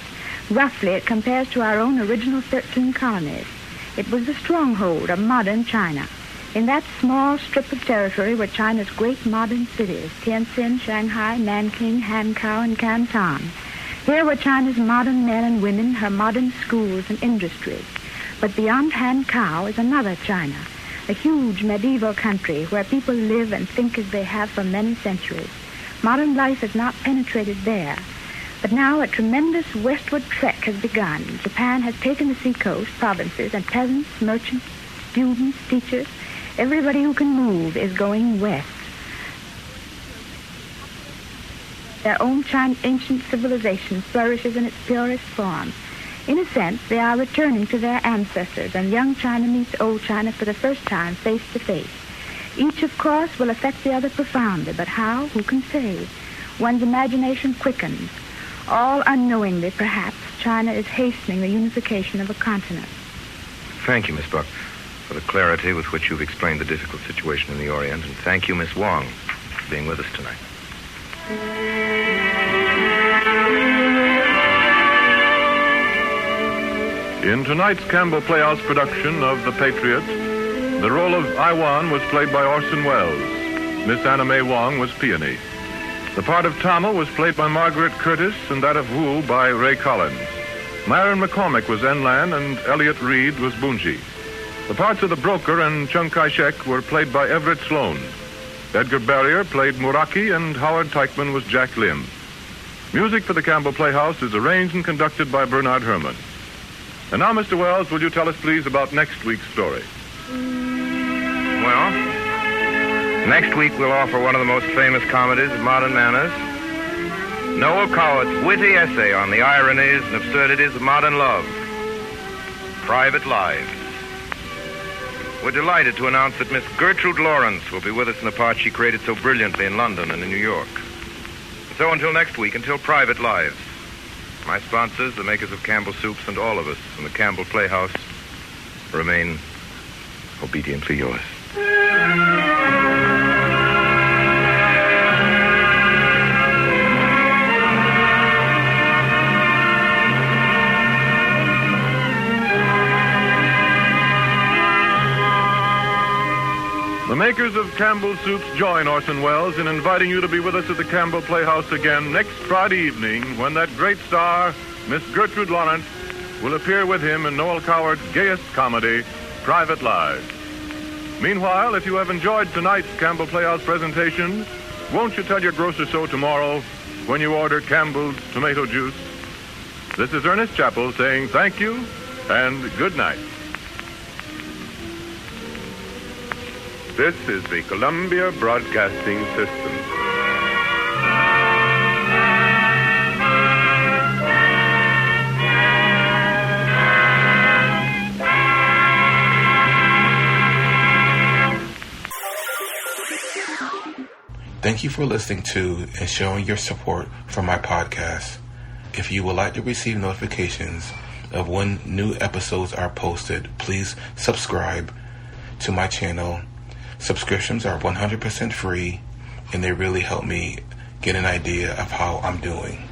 Roughly, it compares to our own original 13 colonies. It was the stronghold of modern China. In that small strip of territory were China's great modern cities, Tianjin, Shanghai, Nanking, Hankow, and Canton. Here were China's modern men and women, her modern schools and industries. But beyond Hankow is another China, a huge medieval country where people live and think as they have for many centuries. Modern life has not penetrated there. But now a tremendous westward trek has begun. Japan has taken the seacoast, provinces, and peasants, merchants, students, teachers. Everybody who can move is going west. Their own ancient civilization flourishes in its purest form. In a sense, they are returning to their ancestors, and young China meets old China for the first time face to face. Each, of course, will affect the other profoundly, but how? Who can say? One's imagination quickens. All unknowingly, perhaps, China is hastening the unification of a continent. Thank you, Miss Buck, for the clarity with which you've explained the difficult situation in the Orient, and thank you, Miss Wong, for being with us tonight. In tonight's Campbell Playhouse production of The Patriot, the role of Iwan was played by Orson Welles. Miss Anna Mae Wong was Peony. The part of Tama was played by Margaret Curtis, and that of Wu by Ray Collins. Myron McCormick was Enlan and Elliot Reed was Bunji. The parts of the broker and Chiang Kai-shek were played by Everett Sloan. Edgar Barrier played Muraki and Howard Teichman was Jack Lim. Music for the Campbell Playhouse is arranged and conducted by Bernard Herrmann. And now, Mr. Wells, will you tell us, please, about next week's story? Well, next week we'll offer one of the most famous comedies of modern manners, Noel Cowart's witty essay on the ironies and absurdities of modern love, Private Lives. We're delighted to announce that Miss Gertrude Lawrence will be with us in the part she created so brilliantly in London and in New York. So until next week, until Private Lives, my sponsors, the makers of Campbell Soups, and all of us in the Campbell Playhouse remain obediently yours. The makers of Campbell Soups join Orson Welles in inviting you to be with us at the Campbell Playhouse again next Friday evening when that great star, Miss Gertrude Lawrence, will appear with him in Noel Coward's gayest comedy, Private Lives. Meanwhile, if you have enjoyed tonight's Campbell Playhouse presentation, won't you tell your grocer so tomorrow when you order Campbell's tomato juice? This is Ernest Chappell saying thank you and good night. This is the Columbia Broadcasting System. Thank you for listening to and showing your support for my podcast. If you would like to receive notifications of when new episodes are posted, please subscribe to my channel. Subscriptions are 100% free, and they really help me get an idea of how I'm doing.